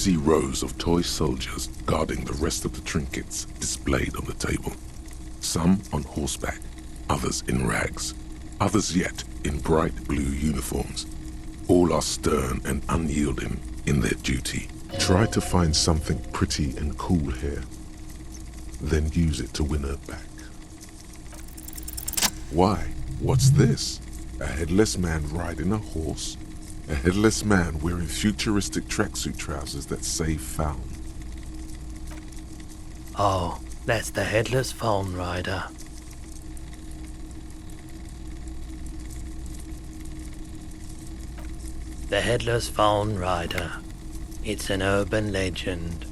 see rows of toy soldiers guarding the rest of the trinkets displayed on the table. Some on horseback, others in rags, others yet in bright blue uniforms. All are stern and unyielding in their duty. Try to find something pretty and cool here, then use it to win her back. Why? What's this? A headless man riding a horse? A headless man wearing futuristic tracksuit trousers that say found. Oh, that's the headless phone rider. The headless phone rider. It's an urban legend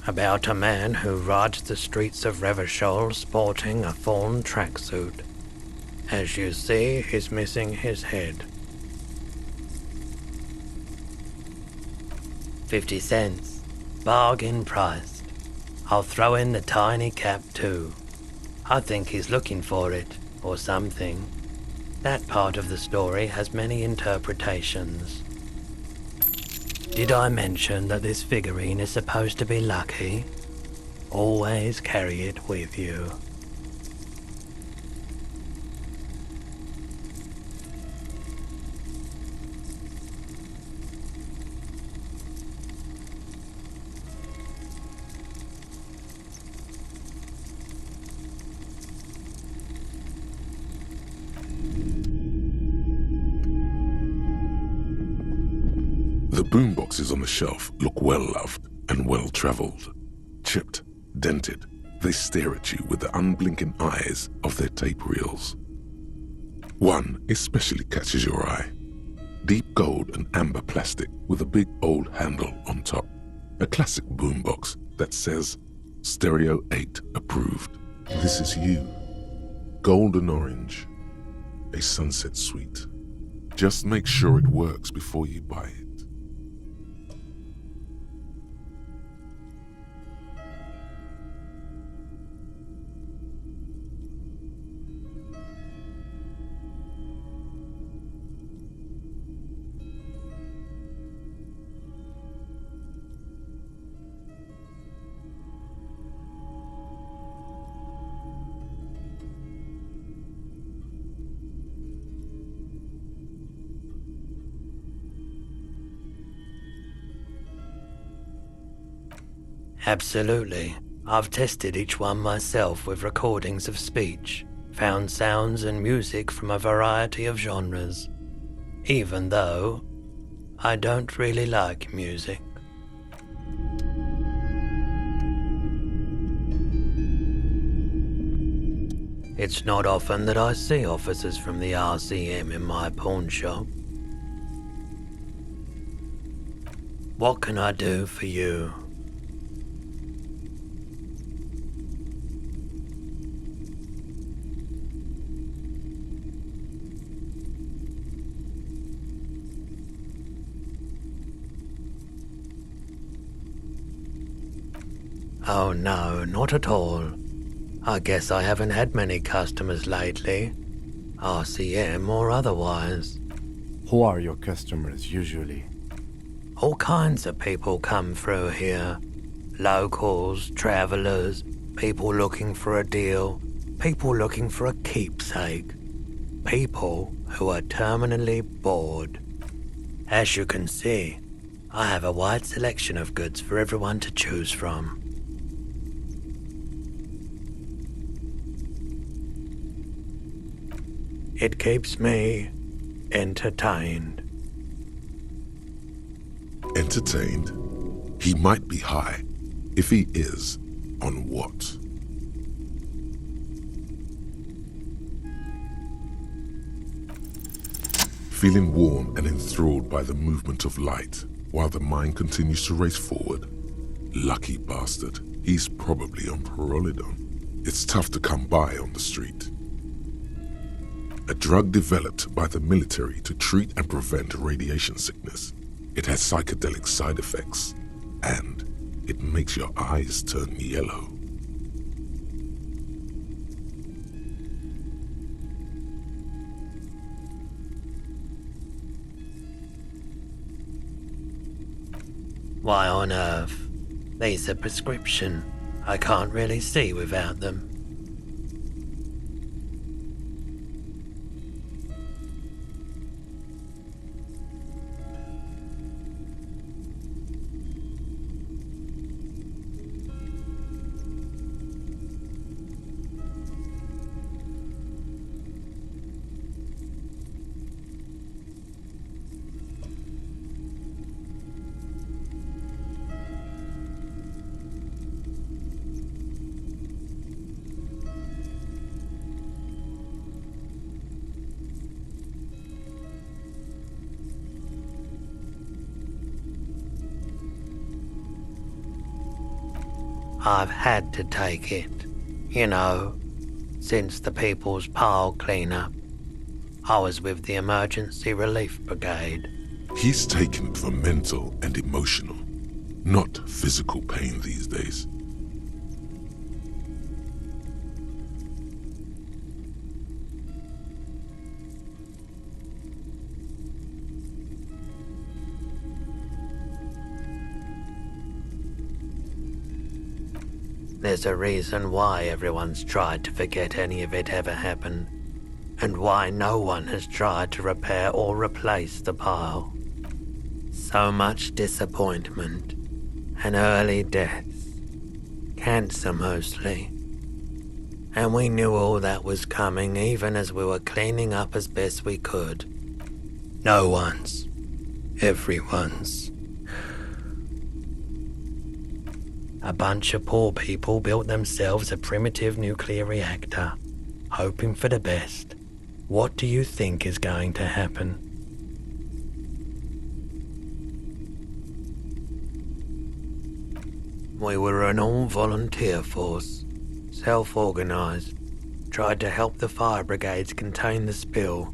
about a man who rides the streets of Revachol sporting a fawn tracksuit. As you see, he's missing his head. 50 cents. Bargain priced. I'll throw in the tiny cap too. I think he's looking for it, or something. That part of the story has many interpretations. Did I mention that this figurine is supposed to be lucky? Always carry it with you. The boomboxes on the shelf look well-loved and well-traveled. Chipped, dented, they stare at you with the unblinking eyes of their tape reels. One especially catches your eye. Deep gold and amber plastic with a big old handle on top. A classic boombox that says, Stereo 8 approved. This is you. Golden orange. A sunset suite. Just make sure it works before you buy it. Absolutely. I've tested each one myself with recordings of speech, found sounds and music from a variety of genres, even though I don't really like music. It's not often that I see officers from the RCM in my pawn shop. What can I do for you? Oh no, not at all. I guess I haven't had many customers lately, RCM or otherwise. Who are your customers usually? All kinds of people come through here. Locals, travelers, people looking for a deal, people looking for a keepsake, people who are terminally bored. As you can see, I have a wide selection of goods for everyone to choose from. It keeps me entertained. Entertained? He might be high. If he is, on what? Feeling warm and enthralled by the movement of light, while the mind continues to race forward. Lucky bastard, he's probably on Pyrrolidon. It's tough to come by on the street. A drug developed by the military to treat and prevent radiation sickness. It has psychedelic side effects, and it makes your eyes turn yellow. Why on earth? These are prescription. I can't really see without them. I've had to take it, you know, since the People's Pile cleanup. I was with the Emergency Relief Brigade. He's taken for mental and emotional, not physical pain these days. There's a reason why everyone's tried to forget any of it ever happened, and why no one has tried to repair or replace the pile. So much disappointment, and early deaths. Cancer mostly. And we knew all that was coming even as we were cleaning up as best we could. No one's. Everyone's. A bunch of poor people built themselves a primitive nuclear reactor, hoping for the best. What do you think is going to happen? We were an all-volunteer force, self-organized, tried to help the fire brigades contain the spill.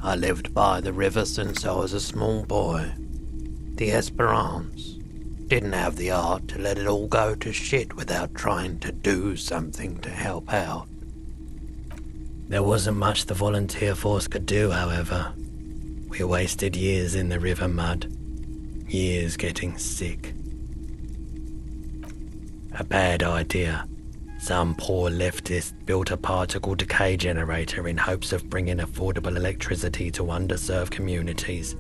I lived by the river since I was a small boy. The Esperance. Didn't have the art to let it all go to shit without trying to do something to help out. There wasn't much the volunteer force could do, however. We wasted years in the river mud. Years getting sick. A bad idea. Some poor leftist built a particle decay generator in hopes of bringing affordable electricity to underserved communities.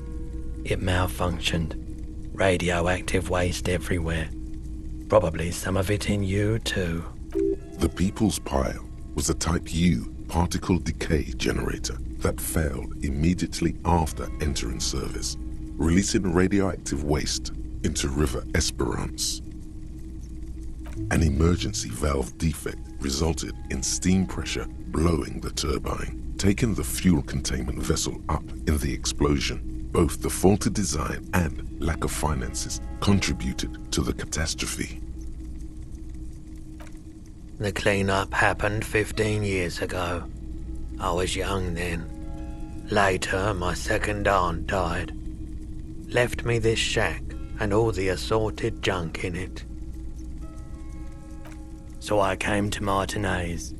It malfunctioned. Radioactive waste everywhere. Probably some of it in you too. The People's Pile was a Type U particle decay generator that failed immediately after entering service, releasing radioactive waste into River Esperance. An emergency valve defect resulted in steam pressure blowing the turbine, taking the fuel containment vessel up in the explosion. Both the faulty design and lack of finances contributed to the catastrophe. The cleanup happened 15 years ago. I was young then. Later, my second aunt died. Left me this shack and all the assorted junk in it. So I came to Martinez.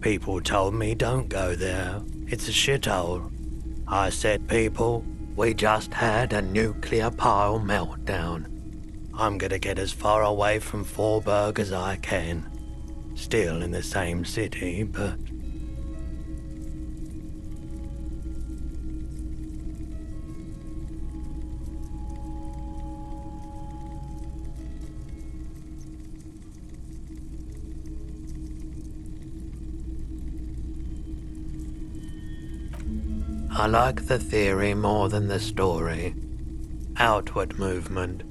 People told me don't go there. It's a shithole. I said, people, we just had a nuclear pile meltdown. I'm gonna get as far away from Forburg as I can. Still in the same city, but... I like the theory more than the story. Outward movement,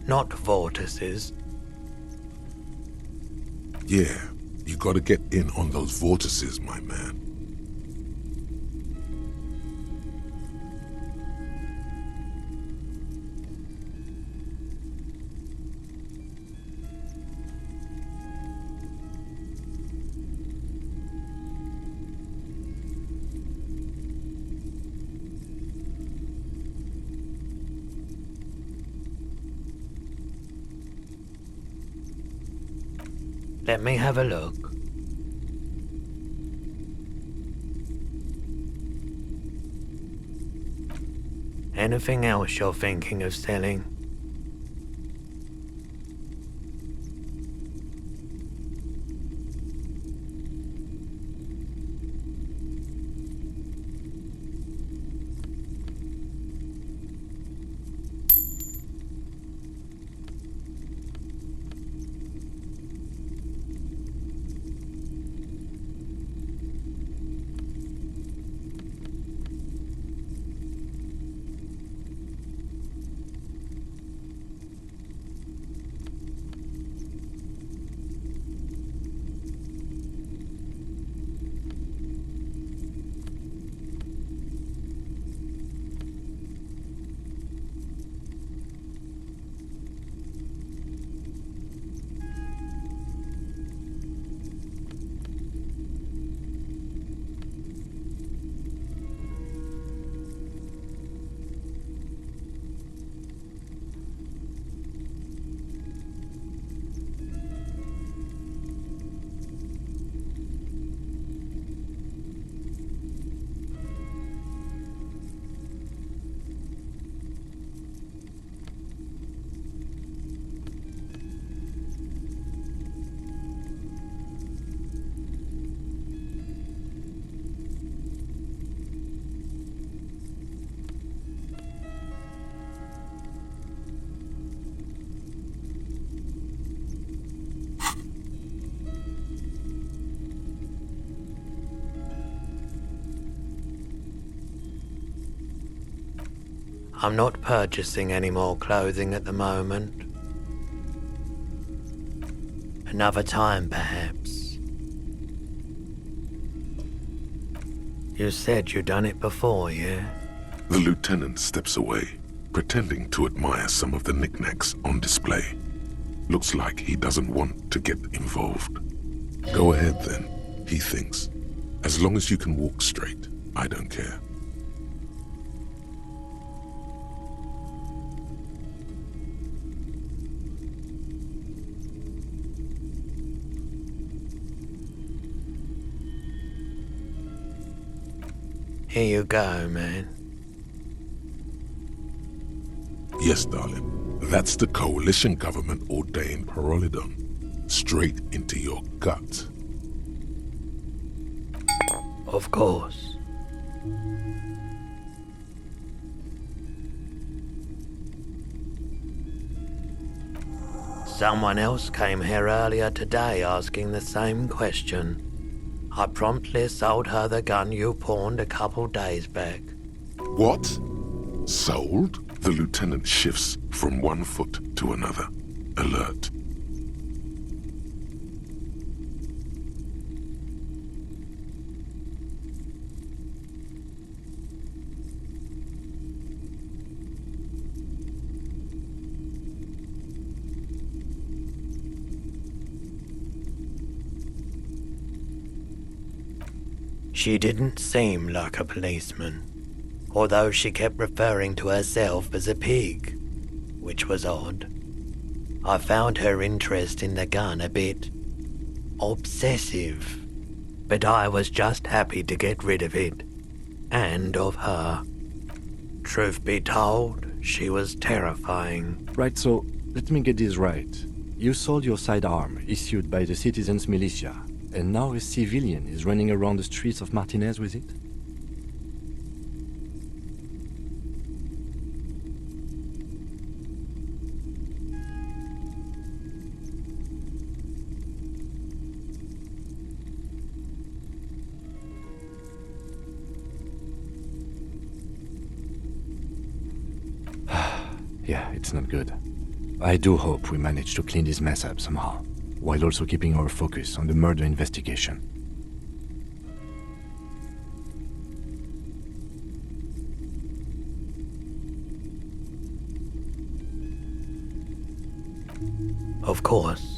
not vortices. Yeah, you gotta get in on those vortices, my man. Let me have a look. Anything else you're thinking of selling? I'm not purchasing any more clothing at the moment. Another time, perhaps. You said you'd done it before, yeah? The lieutenant steps away, pretending to admire some of the knickknacks on display. Looks like he doesn't want to get involved. Go ahead then, he thinks. As long as you can walk straight, I don't care. Here you go, man. Yes, darling. That's the coalition government ordained Parolidon. Straight into your gut. Of course. Someone else came here earlier today asking the same question. I promptly sold her the gun you pawned a couple days back. What? Sold? The lieutenant shifts from one foot to another, alert. She didn't seem like a policeman, although she kept referring to herself as a pig, which was odd. I found her interest in the gun a bit obsessive, but I was just happy to get rid of it, and of her. Truth be told, she was terrifying. Right, so let me get this right. You sold your sidearm, issued by the citizens' militia, and now a civilian is running around the streets of Martinez with it? Yeah, it's not good. I do hope we manage to clean this mess up somehow, while also keeping our focus on the murder investigation. Of course.